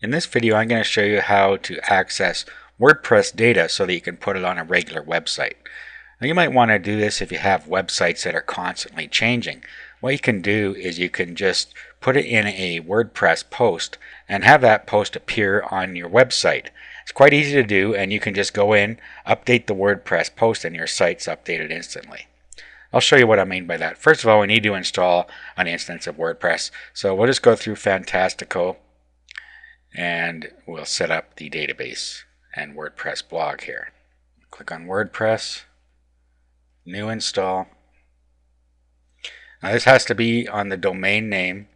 In this video, I'm going to show you how to access WordPress data so that you can put it on a regular website. Now, you might want to do this if you have websites that are constantly changing. What you can do is you can just put it in a WordPress post and have that post appear on your website. It's quite easy to do, and you can just go in, update the WordPress post, and your site's updated instantly. I'll show you what I mean by that. First of all, we need to install an instance of WordPress. So we'll just go through Fantastico and we'll set up the database and WordPress blog here. Click on WordPress, new install. Now this has to be on the domain name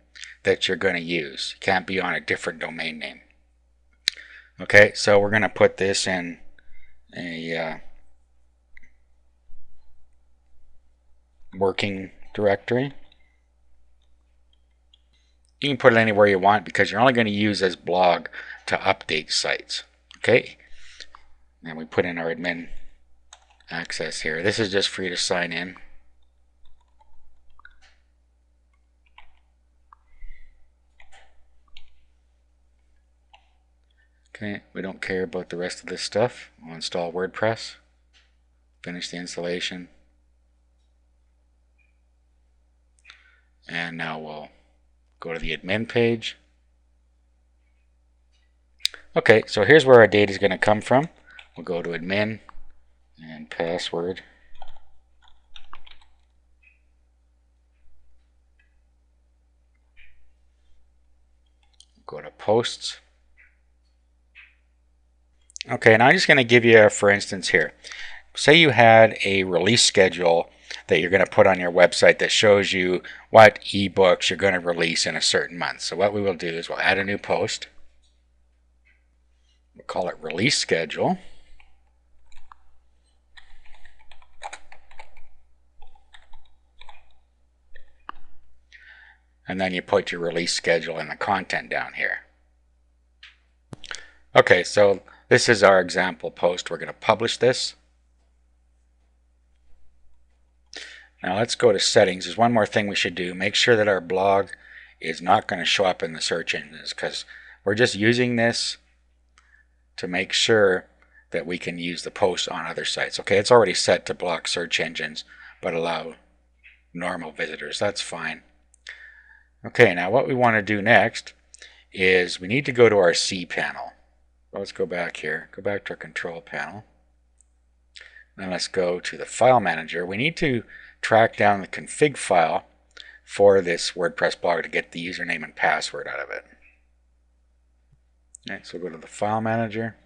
that you're going to use. It can't be on a different domain name. Okay, so we're going to put this in a working directory. You can put it anywhere you want because you're only going to use this blog to update sites. Okay, and we put in our admin access here. This is just for you to sign in. Okay, we don't care about the rest of this stuff. We'll install WordPress, finish the installation, and now we'll go to the admin page. Okay, so here's where our data is going to come from. We'll go to admin and password. Go to posts. Okay, now I'm just going to give you, for instance here, say you had a release schedule that you're going to put on your website that shows you what ebooks you're going to release in a certain month. So what we will do is we'll add a new post. We'll call it release schedule. And then you put your release schedule and the content down here. Okay, so this is our example post. We're going to publish this. Now let's go to settings. There's one more thing we should do. Make sure that our blog is not going to show up in the search engines because we're just using this to make sure that we can use the post on other sites. Okay, it's already set to block search engines but allow normal visitors. That's fine. Okay, now what we want to do next is we need to go to our cPanel. Let's go back here. Go back to our control panel. Then let's go to the file manager. We need to track down the config file for this WordPress blog to get the username and password out of it. Okay, so go to the file manager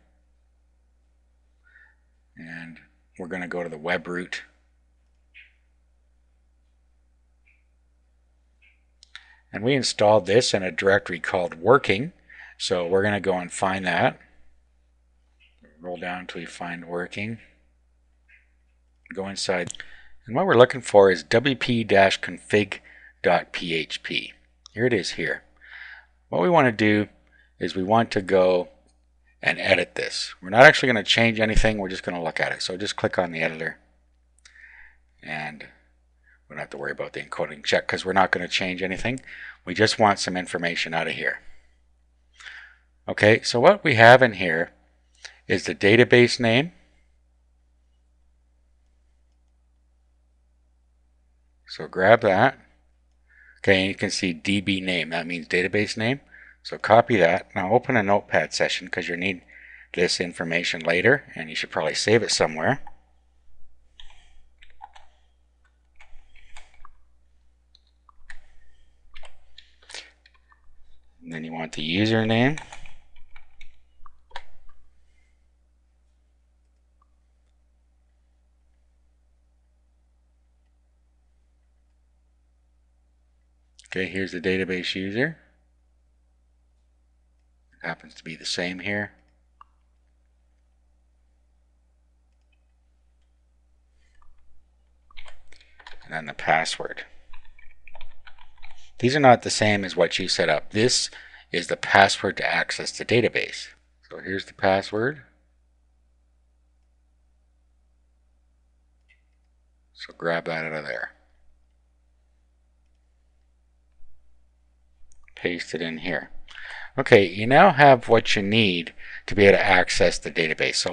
and we're going to go to the web root. And we installed this in a directory called working, so we're going to go and find that. Roll down until you find working. Go inside. And what we're looking for is wp-config.php. Here it is here. What we want to do is we want to go and edit this. We're not actually going to change anything. We're just going to look at it. So just click on the editor. And we don't have to worry about the encoding check because we're not going to change anything. We just want some information out of here. Okay, so what we have in here is the database name. So grab that. Okay, and you can see DB name. That means database name. So copy that. Now open a notepad session because you'll need this information later and you should probably save it somewhere. And then you want the username. Okay, here's the database user. It happens to be the same here. And then the password. These are not the same as what you set up. This is the password to access the database. So here's the password. So grab that out of there. Paste it in here. Okay, you now have what you need to be able to access the database. So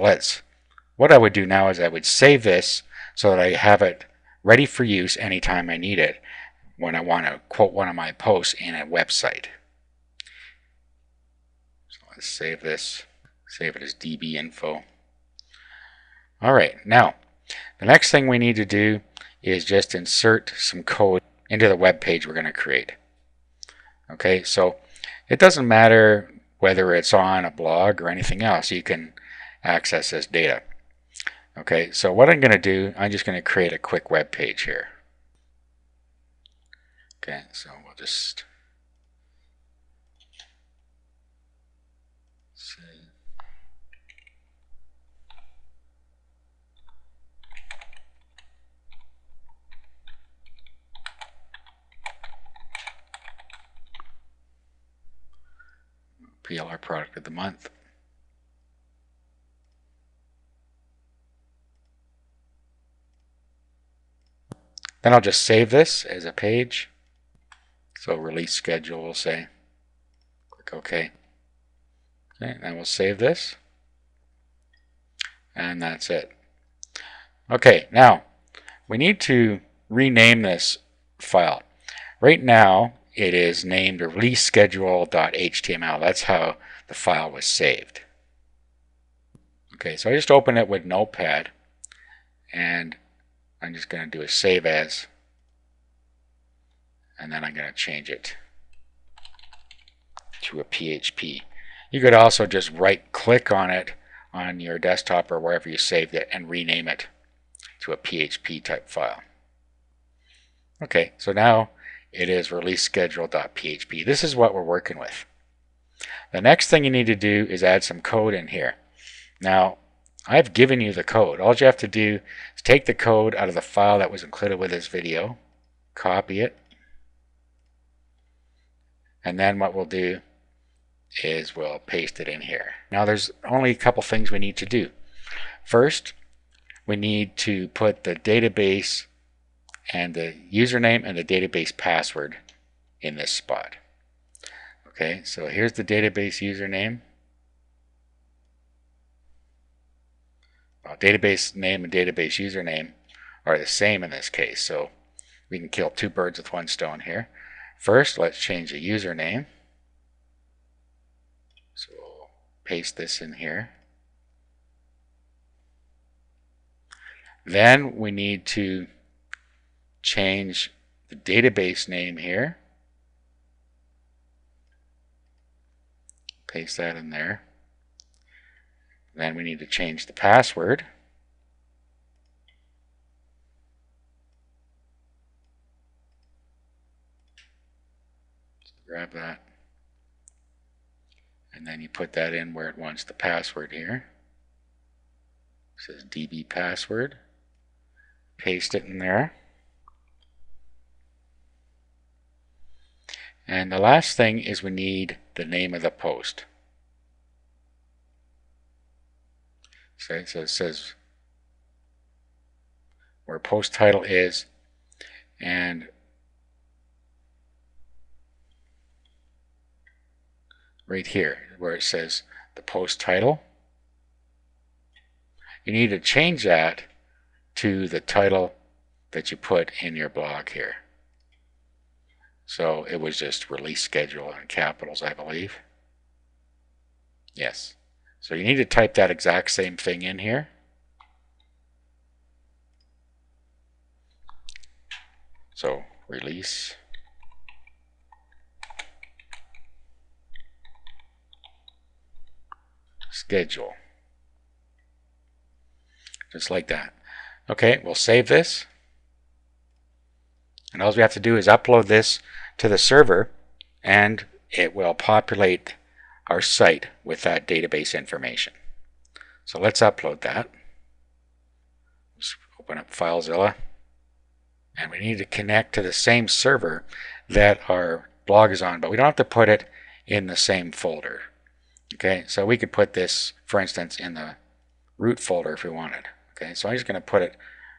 what I would do now is I would save this so that I have it ready for use anytime I need it when I want to quote one of my posts in a website. So let's save this, save it as DB info. All right, now the next thing we need to do is just insert some code into the web page we're going to create. Okay, so it doesn't matter whether it's on a blog or anything else, you can access this data. Okay, so what I'm going to do, I'm just going to create a quick web page here. Okay, so we'll just see. PLR product of the month. Then I'll just save this as a page. So release schedule, we'll say. Click OK. Okay, then we'll save this. And that's it. Okay, now we need to rename this file. Right now it is named release schedule.html. That's how the file was saved. Okay, so I just open it with Notepad and I'm just going to do a save as, and then I'm going to change it to a PHP. You could also just right click on it on your desktop or wherever you saved it and rename it to a PHP type file. Okay, so now it is release schedule.php. This is what we're working with. The next thing you need to do is add some code in here. Now, I've given you the code. All you have to do is take the code out of the file that was included with this video, copy it, and then what we'll do is we'll paste it in here. Now there's only a couple things we need to do. First, we need to put the database and the username and the database password in this spot. Okay, so here's the database username. Well, database name and database username are the same in this case, so we can kill two birds with one stone here. First, let's change the username. So we'll paste this in here. Then we need to change the database name here. Paste that in there. Then we need to change the password. So grab that. And then you put that in where it wants the password here. It says DB password. Paste it in there. And the last thing is we need the name of the post. So it says where post title is, and right here where it says the post title, you need to change that to the title that you put in your blog here. So it was just release schedule in capitals, I believe. Yes. So you need to type that exact same thing in here. So release schedule. Just like that. Okay, we'll save this. And all we have to do is upload this to the server and it will populate our site with that database information. So let's upload that. Just open up FileZilla, and we need to connect to the same server that our blog is on, but we don't have to put it in the same folder. Okay, so we could put this, for instance, in the root folder if we wanted. Okay, so I'm just going to put it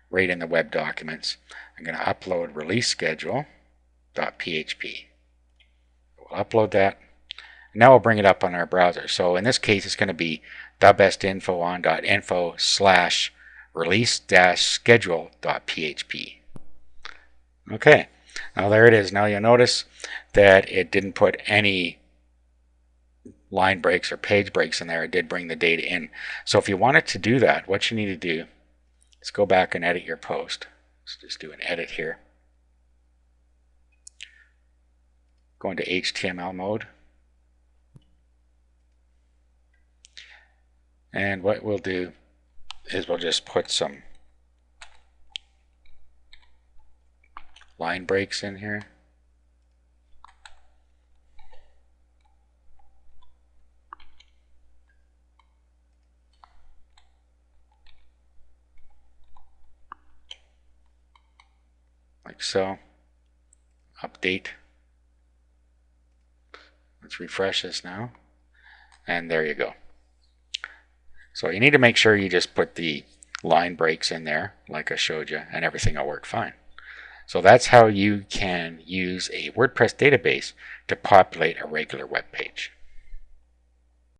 right in the web documents. I'm going to upload release schedule.php. We'll upload that. Now we'll bring it up on our browser. So in this case, it's going to be thebestinfo.info/release-schedule.php. Okay, now there it is. Now you'll notice that it didn't put any line breaks or page breaks in there. It did bring the data in. So if you wanted to do that, what you need to do is go back and edit your post. Let's just do an edit here. Go into HTML mode. And what we'll do is we'll just put some line breaks in here. Like so. Update. Let's refresh this now. And there you go. So you need to make sure you just put the line breaks in there like I showed you, and everything will work fine. So that's how you can use a WordPress database to populate a regular web page.